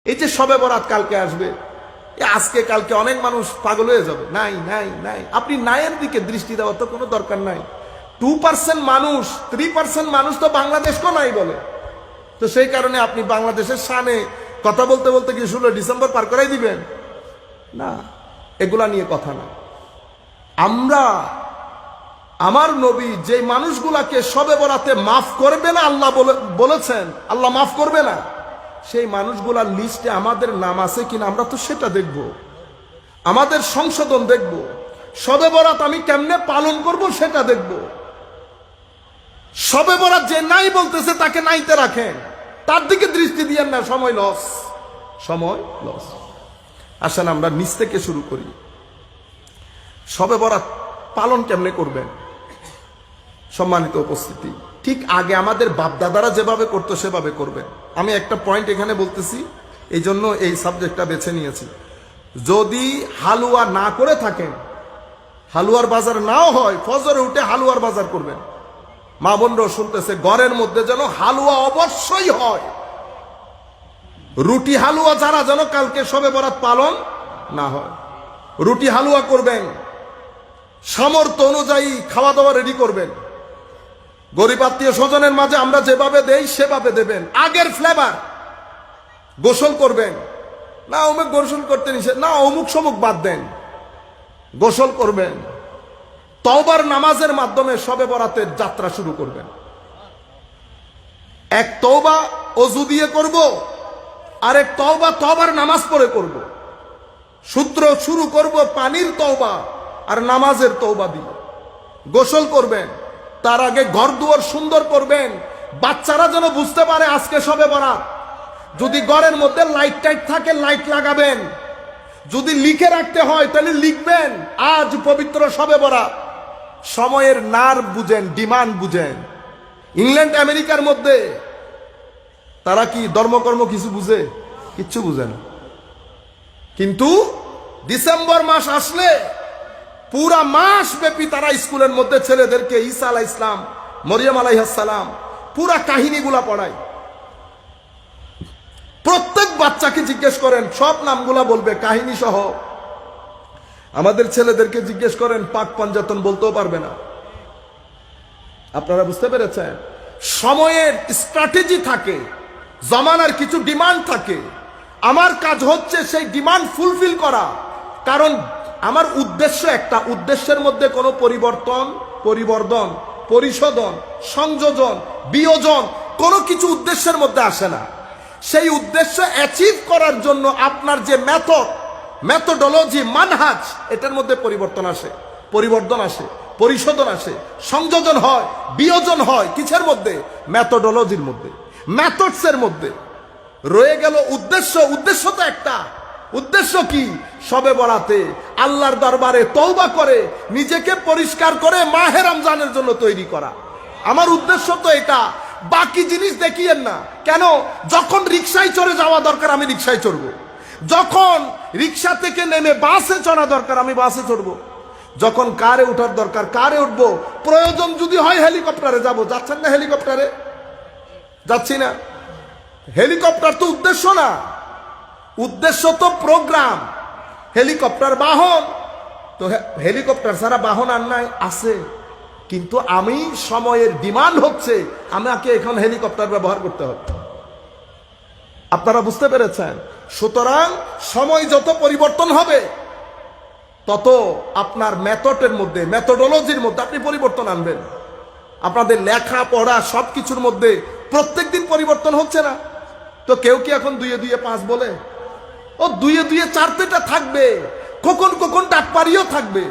এই যে শবে বরাত কালকে আসবে, আজকে কালকে অনেক মানুষ পাগল হয়ে যাবে। নাই নাই নাই, আপনি নাইয়ের দিকে দৃষ্টি দেওয়ার তো কোনো দরকার নাই। 2% মানুষ, 3% মানুষ তো বাংলাদেশকেও নাই বলে। তো সেই কারণে আপনি বাংলাদেশের শানে কথা বলতে বলতে কি 16 ডিসেম্বর পার করাই দিবেন? না, এগুলা নিয়ে কথা না। আমরা আমার নবী যে মানুষগুলাকে শবে বরাতে মাফ করবে না আল্লাহ বলেছেন, আল্লাহ মাফ করবে না, সেই মানুষগুলার লিস্টে আমাদের নাম আছে কিনা আমরা তো সেটা দেখব, আমাদের সংশোধন দেখব। শবে বরাত আমি কেমনে পালন করব সেটা দেখব। শবে বরাত যে নাই বলতেছে তাকে নাইতে রাখেন, তার দিকে দৃষ্টি দিয়েন না। সময় লস, সময় লস। আসেন আমরা নিচ থেকে শুরু করি। শবে বরাত পালন কেমনে করবেন? সম্মানিত উপস্থিতি, ঠিক আগে আমাদের বাপদাদারা যেভাবে করতো সেভাবে করবেন। আমি একটা পয়েন্ট এখানে বলতেছি, এই জন্য এই সাবজেক্টটা বেছে নিয়েছি। যদি হালুয়া না করে থাকেন, হালুয়ার বাজার নাও হয়, ফজরে উঠে হালুয়ার বাজার করবেন। মা বোনরাও শুনতেছে, ঘরের মধ্যে যেন হালুয়া অবশ্যই হয়। রুটি হালুয়া যারা যেন কালকে শবে বরাত পালন না হয়, রুটি হালুয়া করবেন। সামর্থ্য অনুযায়ী খাওয়া দাওয়া রেডি করবেন। গরিব আত্মীয় স্বজনের মাঝে আমরা যেভাবে দেই সেভাবে দেবেন। আগের ফ্লেভার। গোসল করবেন না, অমুক গোসল করতে নিষেধ না, অমুক সমুক বাদ দেন, গোসল করবেন। তওবার নামাজের মাধ্যমে শবে বরাতের যাত্রা শুরু করবেন। এক তওবা ওযু দিয়ে করব, আরেক তওবা তওবার নামাজ পড়ে করব। সূত্র শুরু করব পানির তওবা আর নামাজের তওবা দিয়ে। গোসল করবেন, তার আগে ঘর দুয়ার সুন্দর করবেন, বাচ্চারা যেন বুঝতে পারে আজকে শবে বরাত। যদি ঘরের মধ্যে লাইট টাইট থাকে লাইট লাগাবেন, যদি লিখে রাখতে হয় তাহলে লিখবেন আজ পবিত্র শবে বরাত। সময়ের নার বুঝেন, ডিমান্ড বুঝেন। ইংল্যান্ড আমেরিকার মধ্যে তারা কি ধর্মকর্ম কিছু বুঝে? কিচ্ছু বুঝে না। কিন্তু ডিসেম্বর মাস আসলে পুরা মাস ব্যাপী তারা স্কুলের মধ্যে ছেলেদেরকে ঈসা আলাইহিস সালাম, মরিয়ম আলাইহিস সালাম পুরা কাহিনীগুলা পড়ায়। প্রত্যেক বাচ্চাকে জিজ্ঞেস করেন, সব নামগুলা বলবে কাহিনী সহ। আমাদের ছেলেদেরকে জিজ্ঞেস করেন, পাক পাঞ্জাতন বলতেও পারবে না। আপনারা বুঝতে পেরেছেন? সময়ের স্ট্র্যাটেজি থাকে, জমানার কিছু ডিমান্ড থাকে। আমার কাজ হচ্ছে সেই ডিমান্ড ফুলফিল করা। কারণ আমার উদ্দেশ্য একটা, উদ্দেশ্যের মধ্যে কোনো পরিবর্তন, পরিবর্ধন, পরিশোধন, সংযোজন, বিয়োজন কোনো কিছু উদ্দেশ্যের মধ্যে আসে না। সেই উদ্দেশ্য অ্যাচিভ করার জন্য আপনার যে মেথোডোলজি, মানহাজ, এটার মধ্যে পরিবর্তন আসে, পরিবর্তন আসে, পরিশোধন আসে, সংযোজন হয়, বিয়োজন হয়। কিসের মধ্যে? মেথোডোলজির মধ্যে, মেথডসের মধ্যে। রয়ে গেল উদ্দেশ্য। উদ্দেশ্য তো একটা। উদ্দেশ্য কি? শবে বরাতে আল্লাহর দরবারে তওবা করে নিজেকে পরিষ্কার করে মাহে রমজানের জন্য তৈরি করা। আমার উদ্দেশ্য তো এটা। বাকি জিনিস দেখিয়েন না। কেন? যখন রিকশায় চড়ে যাওয়া দরকার আমি রিকশায় চড়বো, যখন রিকশা থেকে নেমে বাসে চড়া দরকার আমি বাসে চড়বো, যখন কারে ওঠার দরকার কারে উঠবো, প্রয়োজন যদি হয় হেলিকপ্টারে যাব। যাচ্ছেন না হেলিকপ্টারে? যাচ্ছি না। হেলিকপ্টার তো উদ্দেশ্য না, উদ্দেশ্য তো প্রোগ্রাম। হেলিকপ্টার বাহন, তো হেলিকপ্টার ছাড়া বাহন আর নাই, আছে। কিন্তু আমি সময়ের ডিমান্ড হচ্ছে আমাকে এখন হেলিকপ্টার ব্যবহার করতে হবে। আপনারা বুঝতে পেরেছেন? সুতরাং সময় যত পরিবর্তন হবে তত আপনার মেথডের মধ্যে, মেথোডোলজির মধ্যে আপনি পরিবর্তন আনবেন। আপনাদের লেখা পড়া সবকিছুর মধ্যে প্রত্যেকদিন পরিবর্তন হচ্ছে না? তো কেউ কি এখন 2 2 5 বলে? ও 2 2 4টা থাকবে, কখন কখন ডাকপারিও থাকবে।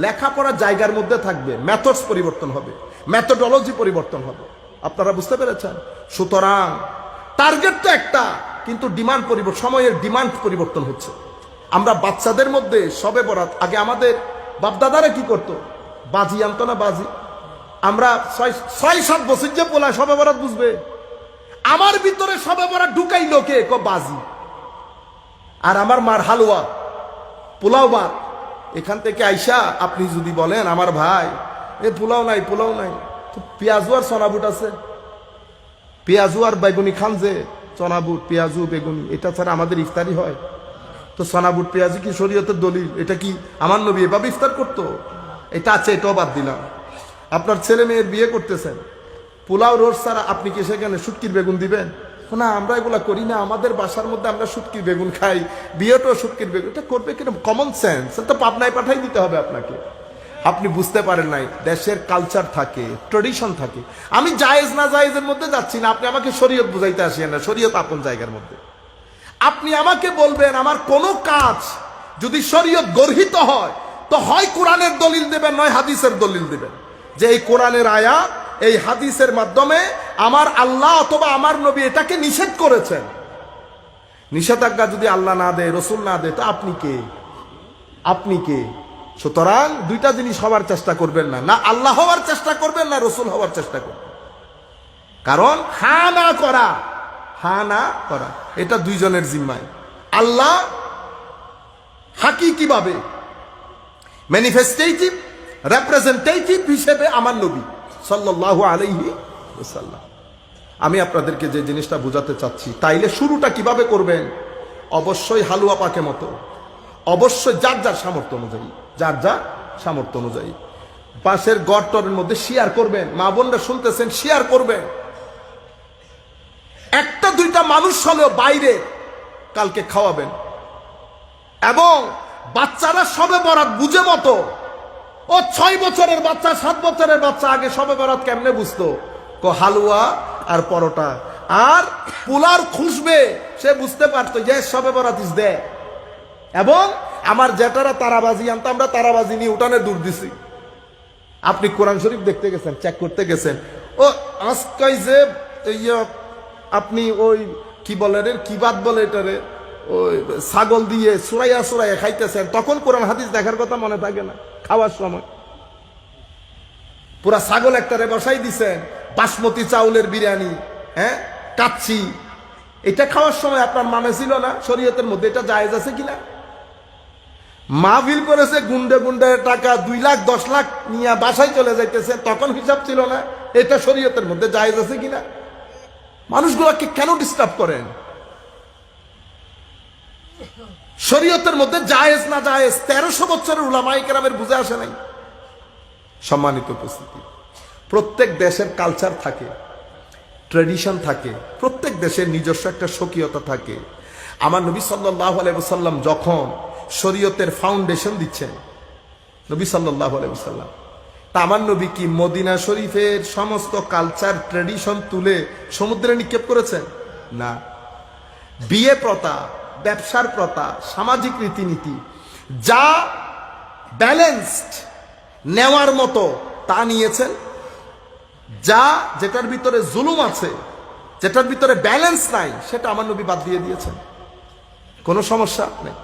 লেখাপড়া জায়গার মধ্যে থাকবে, মেথডস পরিবর্তন হবে, মেথোডোলজি পরিবর্তন হবে। আপনারা বুঝতে পেরেছেন? সুতরাং টার্গেট তো একটা, কিন্তু ডিমান্ড পরিবর্তন, সময়ের ডিমান্ড পরিবর্তন হচ্ছে। আমরা বাচ্চাদের মধ্যে শবে বরাত, আগে আমাদের বাপদাদারা কি করতো? বাজি আনতো না, বাজি। আমরা 6-7 বছর যে পোলা শবে বরাত বুঝবে? আমার ভিতরে শবে বরাত ঢুকাই লোকে বাজি। আর আমার মার হালুয়া, পোলাও ভাত। এখান থেকে আইসা আপনি যদি বলেন আমার ভাই এ পোলাও নাই, পোলাও নাই, তো পেঁয়াজু আর সোনাবুট আছে, পেঁয়াজু আর বাইগুনি খান যে চনা বুট পেঁয়াজু বেগুনি, এটা ছাড়া আমাদের ইফতারি হয়? তো চনা বুট পেঁয়াজু কি শরীয়তের দলিল? এটা কি আমার নবী এভাবে ইফতার করতো? এটা আছে, এটাও বাদ দিলাম। আপনার ছেলে মেয়ের বিয়ে করতেছেন, পোলাও রোজ ছাড়া আপনি কি সেখানে শুটকির বেগুন দিবেন? না, আমরা এগুলা করি না, আমাদের বাসার মধ্যে আমরা শুটকির বেগুন খাই, বিয়েটাও শুটকির বেগুন। এটা করবে কিরকম? Common sense. তো পাবনায় পাঠাই দিতে হবে আপনাকে। আপনি বুঝতে পারেন নাই, দেশের কালচার থাকে, ট্রেডিশন থাকে। আমি জায়েজ না জায়েজের মধ্যে যাচ্ছি না, আপনি আমাকে শরীয়ত বুঝাইতে আসেন না, শরীয়ত আপন জায়গার মধ্যে। আপনি আমাকে বলবেন আমার কোনো কাজ যদি শরীয়ত গর্হিত হয়, তো হয় কোরআনের দলিল দেবেন, নয় হাদিসের দলিল দেবেন, যে এই কোরআনের আয়াত এই হাদিসের মাধ্যমে আমার আল্লাহ অথবা আমার নবী এটাকে নিষেধ করেছেন। নিষেধাজ্ঞা যদি আল্লাহ না দেয়, রসুল না দেয়, তো আপনি কে? আপনি কে? সুতরাং দুইটা জিনিস হওয়ার চেষ্টা করবেন না, না আল্লাহ হওয়ার চেষ্টা করবেন, না রসুল হওয়ার চেষ্টা করবেন। কারণ হা না করা, হা না করা এটা দুইজনের জিম্মায়। আল্লাহ হাকিকিভাবে ম্যানিফেস্টেটিভ রিপ্রেজেন্টেটিভ হিসেবে আমার নবী সাল্লাল্লাহু আলাইহি ওয়াসাল্লাম। আমি আপনাদেরকে যে জিনিসটা বোঝাতে চাচ্ছি, তাইলে শুরুটা কিভাবে করবেন? অবশ্যই হালুয়া পাকে মতো, অবশ্যই যার যার সামর্থ্য অনুযায়ী, যার যার সামর্থ্য অনুযায়ী পাশের গড়টরের মধ্যে শেয়ার করবেন। মা বোনরা শুনতেছেন, শেয়ার করবেন। একটা দুইটা মানুষ হলেও বাইরে কালকে খাওয়াবেন। এবং বাচ্চারা সবে বরাত বুঝে মতো, ও 6 বছরের বাচ্চা 7 বছরের বাচ্চা আগে সবে বরাত কেমনে বুঝতো? হালুয়া আর পরোটা আর পোলার খুশবে, সে বুঝতে পারতো যে সবে বরাত ইজ দে। এবং আমার জেঠারা তারাবাজি আনতো, আমরা তারাবাজি নিয়ে উঠানে দূর দিছি। আপনি কোরআন শরীফ দেখতে গেছেন, চেক করতে গেছেন, ও আজকাই যে আপনি ওই কি বলে রে, কি বাদ বলে এটারে, ওই ছাগল দিয়ে সুরাইয়া সুরাইয়া খাইতেছেন, তখন কোরআন হাদিস দেখার কথা মনে থাকে না। খাওয়ার সময় পুরা ছাগল একটারে বসাই দিছেন, বাসমতি চাউলের বিরিয়ানি, হ্যাঁ কাচ্ছি, এটা খাওয়ার সময় আপনার মানে ছিল না শরীয়তের মধ্যে এটা জায়েজ আছে কিনা? মাহফিল করেছে, গুন্ডে গুন্ডে টাকা 2 লাখ 10 লাখ নিয়ে বাসায় চলে যাইতেছে, তখন হিসাব ছিল না এটা শরীয়তের মধ্যে জায়েজ আছে কিনা? মানুষগুলোকে কেন ডিস্টার্ব করেন? শরীয়তের মধ্যে জায়েজ না জায়েজ 1300 বছরের উলামায়ে কেরামের বুঝে আসে নাই। সম্মানিত উপস্থিতি, প্রত্যেক দেশের কালচার থাকে, ট্র্যাডিশন থাকে, প্রত্যেক দেশের নিজস্ব একটা স্বকীয়তা থাকে। আমার নবী সাল্লাল্লাহু আলাইহি ওয়াসাল্লাম যখন শরীয়তের ফাউন্ডেশন দিচ্ছেন, নবী সাল্লাল্লাহু আলাইহি ওয়াসাল্লাম, তা আমার নবী কি মদিনা শরীফের সমস্ত কালচার ট্র্যাডিশন তুলে সমুদ্রে নিক্ষেপ করেছেন? না। বিয়ে প্রথা, ব্যবসার প্রথা, সামাজিক রীতিনীতি যা ব্যালেন্সড নেওয়ার মতো তা নিয়েছেন। যা যেটার ভিতরে জুলুম আছে, যেটার ভিতরে ব্যালেন্স নাই, সেটা আমার নবী বাদ দিয়ে দিয়েছেন। কোনো সমস্যা নেই।